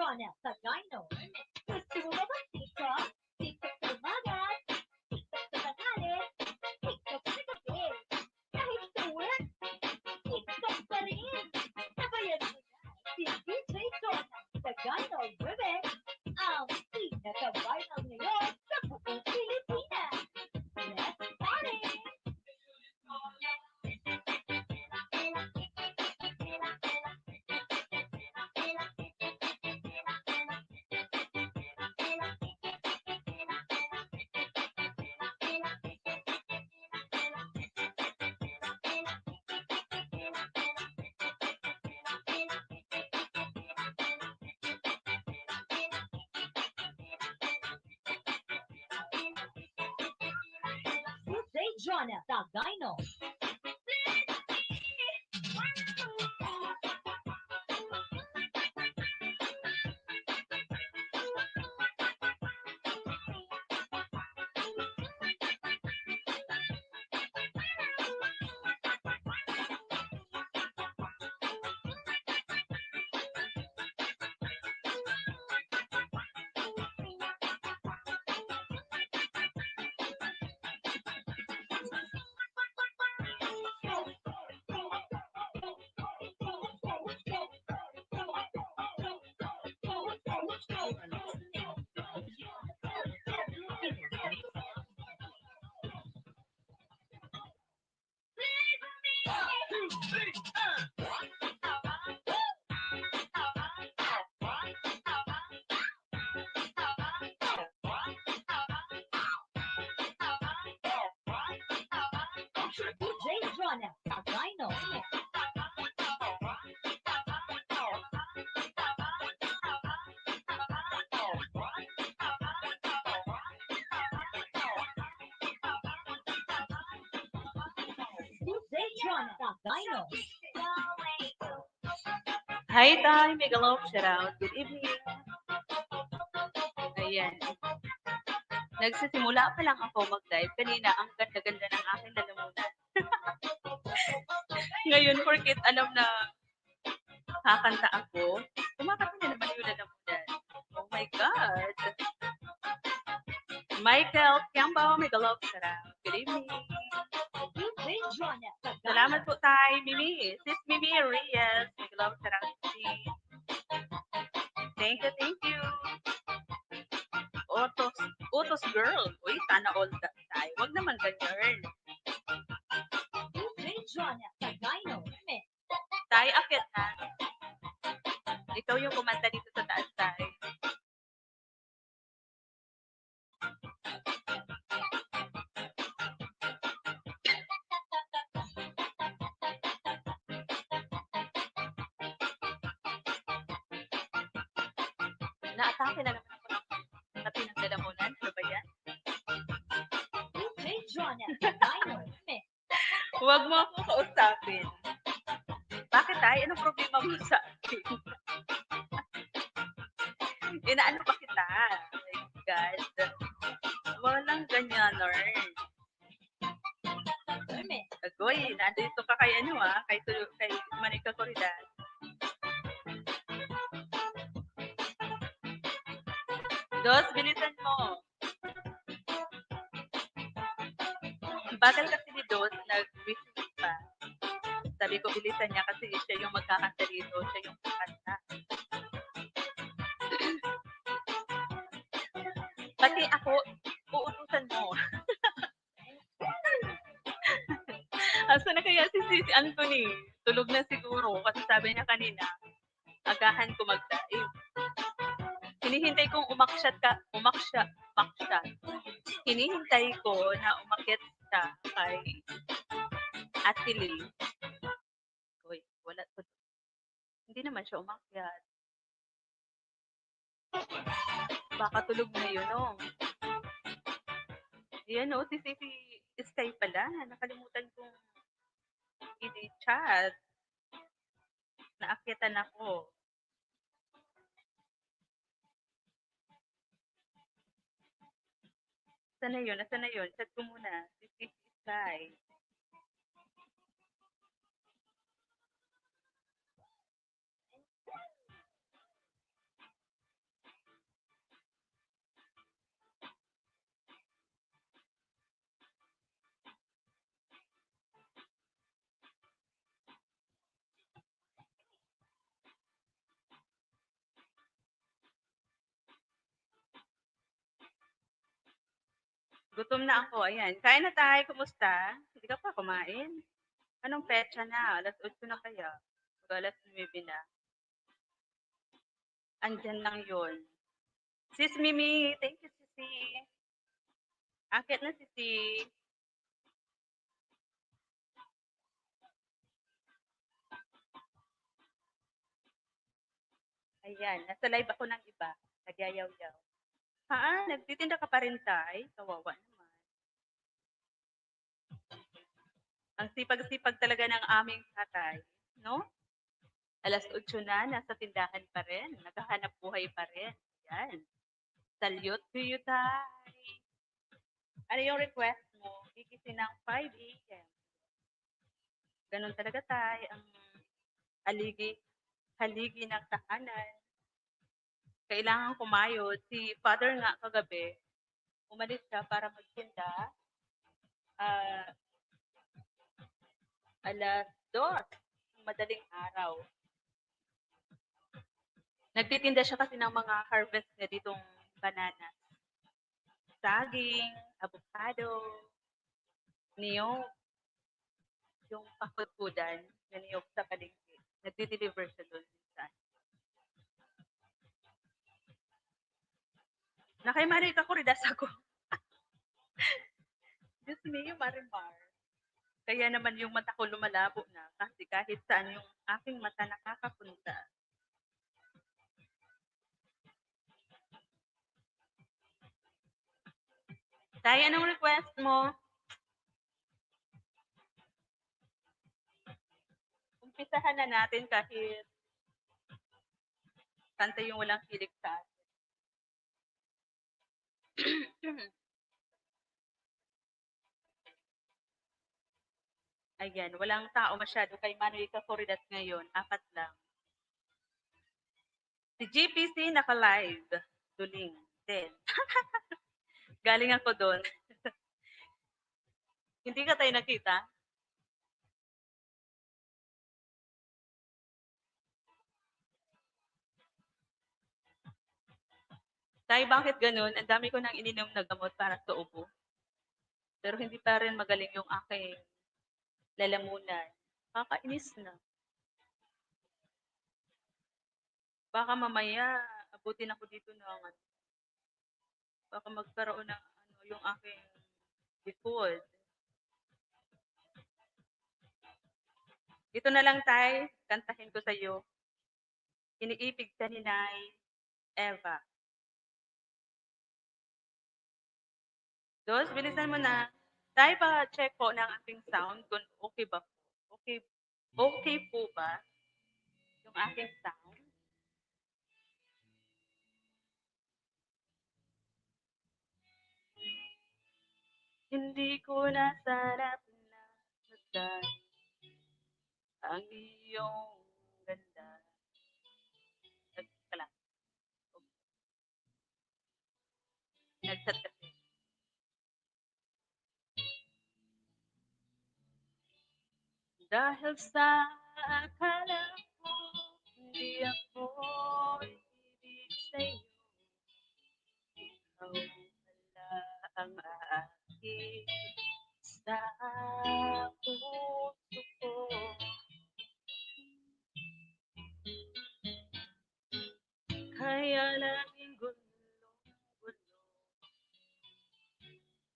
John at the Dino. Gusto mo ba bang TikTok? TikTok sa umaga, TikTok sa tanghali, TikTok sa gabi. Kahit tuwag, TikTok pa rin. Sabayan mo na si DJ John at the Dino Remix, ang pinaka-viral ngayon sa buong Pilipinas. Let's party! DJ John at the Dino. DJ John at the Dino. DJ John at the Dino. Hi, Tay. Mega love shout out. Good evening. Ayan. Nagsisimula pa lang ako mag-live. Kanina, ang ganda-ganda ng aking lalamunan. Ngayon, porkit alam na kakanta ako, kumakanta na naman yung lalamunan. Oh my God. Michael Kiambo, mega love shout out. Good evening. DJ John at the Dino. Salamat po, Tay. Mimi. Sis Mimi Reyes. Mega love shout out. Sis. Thank you, thank you. Utos girl. Uy, sana all that tayo. Huwag naman ganyan. DJ John at the Dino. Tay, akit na. Ikaw yung kumanta dito sa taas, Tay. Naatake na naman ako ng pati ng lalamunan. Ano ba yan? DJ John at the Dino. Huwag mo ako kausapin. Bakit, Tay? Anong problema mo sa akin? Inaano pa kita? Oh my God. Walang ganyan, Lord. Agoy, nandito ka kay ano kay Manika Corridad. Dos, bilisan mo. Bagal kasi ni Dos, nag-visit pa. Sabi ko, bilisan niya kasi siya yung magkakanta dito. Siya yung kakanta. Pati ako, uutusan mo. Asa na kaya si Anthony? Tulog na siguro kasi sabi niya kanina, agahan ko mag-dive. Hinihintay kong umakyat. Hinihintay ko na umakyat siya kay Ate Lily. Uy, wala ko. Hindi naman siya umakyat. Baka tulog na yun, no? Yan, no? Si Sky pala. Nakalimutan kong i-chat. Naakyatan ako. Nasaan na yun? Chat ko muna. Si Sky. Gutom na ako, ayan. Kain na tayo, kumusta? Hindi ka pa kumain? Anong petsa na? Alas 8 na kaya? O alas 9 na? Andyan lang yun. Sis Mimi, thank you, Sisi. Akit na, Sisi. Ayan, nasa live ako ng iba. Nagyayaw-yaw. Nagtitinda ka pa rin, Tay? Kawawa naman. Ang sipag-sipag talaga ng aming tatay, no? Alas 8 na, nasa tindahan pa rin. Naghahanap buhay pa rin. Yan. Salute to you, Tay. Ano yung request mo? Gigising ng 5 a.m. Ganun talaga, Tay. Ang haligi ng tahanan. Kailangan kumayod. Si Father nga kagabi, umalis siya para magtinda. Alas 2, madaling araw. Nagtitinda siya kasi ng mga harvest niya ditong banana. Saging, avocado, niyog, yung pakutkudan na niyog sa palengke. Nagdi-deliver siya doon minsan. Nakay Marika ko ridas ako. Diyos me, Marimar. Kaya naman yung mata ko lumalabo na kasi kahit saan yung aking mata nakakapunta. Tay, anong request mo? Umpisahan na natin kahit kanta yung walang kilig sa atin. Ayan, walang tao masyado kay Manuika Corridas ngayon. 4 lang. Si GPC naka-live. Duling. Din. Galing ako doon. Hindi ka tayo nakita? Tay, bakit ganun? Ang dami ko nang ininom na gamot para sa ubo. Pero hindi pa rin magaling yung aking lalamunan. Kakainis na. Baka mamaya, abutin ako dito ng baka magkaroon ng yung aking likod. Dito na lang, Tay. Kantahin ko sa iyo. Iniibig ka ni Nay Eva. Dos, bilisan mo na. Tay, pa-check po ng aking sound kung okay ba po. Okay po ba yung aking sound? Hindi ko na sana pinagmasdan ang iyong ganda. Teka lang. Nag-chat kasi. Dahil sa akala ko, hindi ako ibig sa'yo. Ikaw pala ang aking sa puso ko. Kaya laging gulo-gulo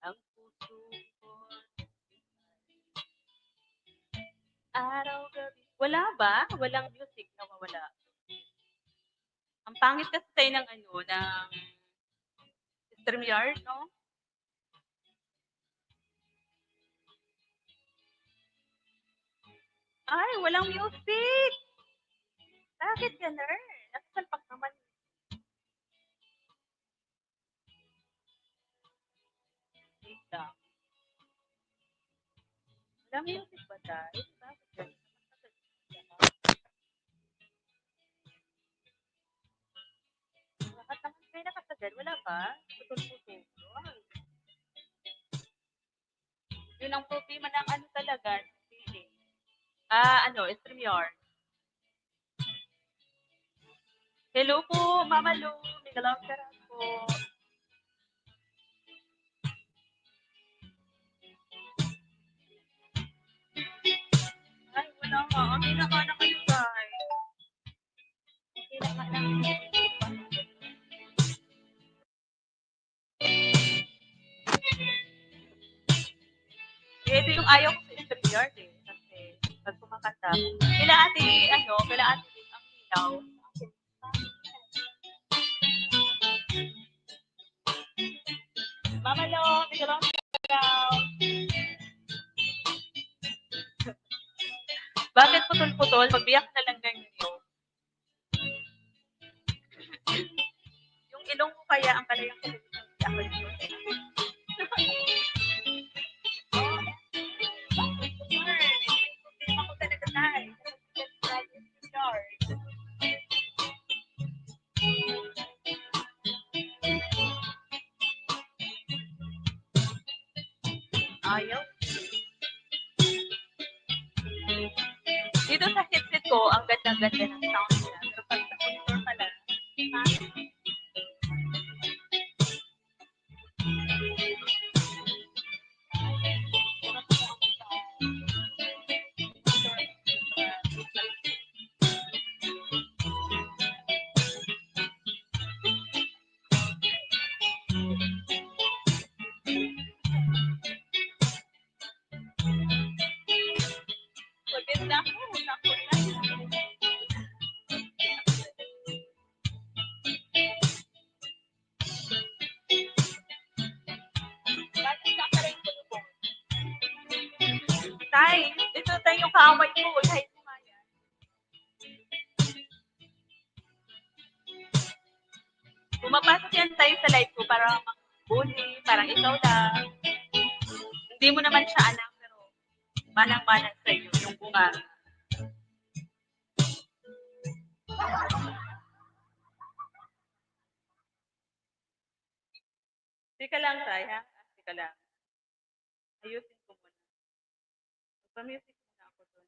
ang puso ko. Araw-gabi. Wala ba? Walang music na mawala. Ang pangit kasi tayo ng ng StreamYard, no? Ay, walang music! Bakit ganun? Nakasalpak naman. Wait lang. Walang music ba tayo? Bakit ganun? Bakit naman kayo nakasagad? Wala ba? Putol-putol. Yun ang problema ng talaga, feeling. StreamYard. Hello po, Mama Lu. May galawang karat po. na nga. Okay na kayo, guys. Okay na ka na. Ito yung ayaw ko sa StreamYard eh. Kasi pag kumakanta, kailangan din ang ilaw. Mama Lo, may dalawang daw. Bakit putol-putol? Pagbiyak na lang ng ilong. Yung ilong mo kaya ang kalayang ako yun. Ako talaga tayo. Ayaw. Dito sa headset ko, ang ganda-ganda ng sound niya. Pero pag sa monitor pala, maganda ako. Sakto lang. Tay, ito tayo yung kaaway ko. Kahit kumaya. Pumapasok yan tayo sa live ko para mag-bully, parang ikaw lang. Hindi mo naman siya alam, pero manang-manang sa iyo yung bunga. Tika lang, Tay, ha? Tika lang. Ayusin ko muna. Magpa-music muna ako doon.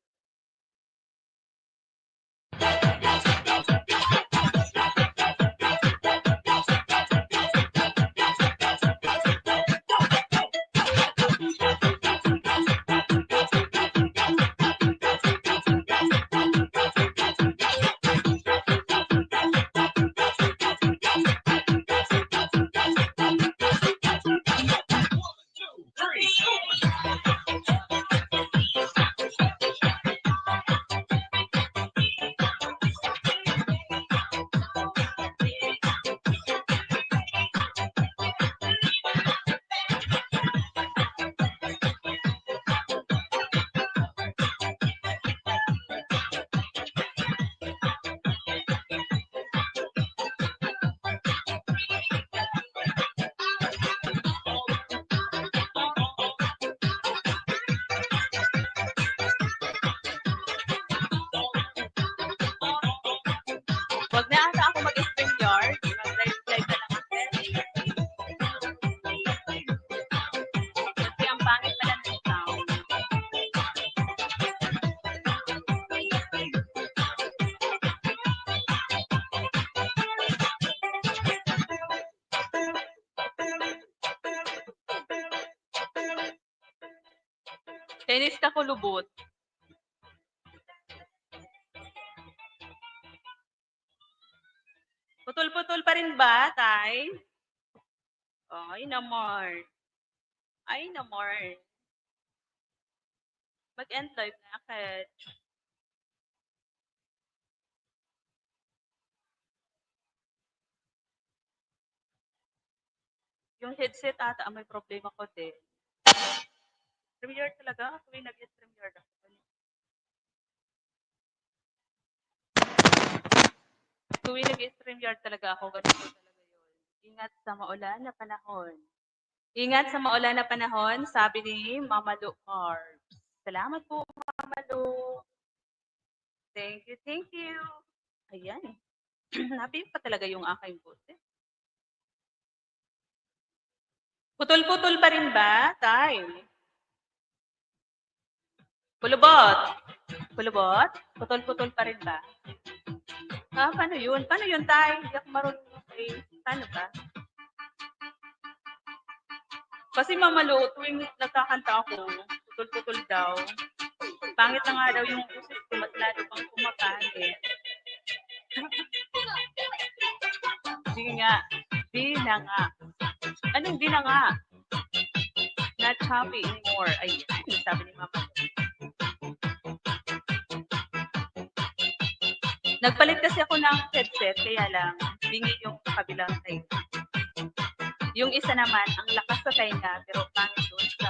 Wag na ata ako mag-StreamYard. Mag-live na lang ako. Kasi ang pangit pala ng sound. Tennis ka kulubot. Putol-putol pa rin ba, Tay? Ay, naman. Ay, naman. Mag-end live na, Kat. Yung headset ata ang may problema ko din. StreamYard talaga. Tuwing nag-StreamYard ako. Tuwing nag-StreamYard talaga ako. Ganito talaga yun. Ingat sa maulan na panahon. Ingat sa maulan na panahon, sabi ni Mama Lu Carbs. Salamat po, Mama Lu. Thank you, thank you. Ayan. Happy pa talaga yung aking boses. Putol-putol pa rin ba, Tay? Pulubot. Pulubot? Putol-putol pa rin ba? Ah, paano yun? Paano yun, Tay? Hindi ako marunong okay. Paano ba? Kasi mamalo, tuwing nagkakanta ako, putol-putol daw. Pangit na nga daw yung boses nga. Di na nga. Anong di na nga? Not choppy anymore. Ayan, sabi ni Mama. Nagpalit kasi ako ng headset, kaya lang, bingi yung kabilang side. Yung isa naman, ang lakas sa tainga, pero pangit doon sa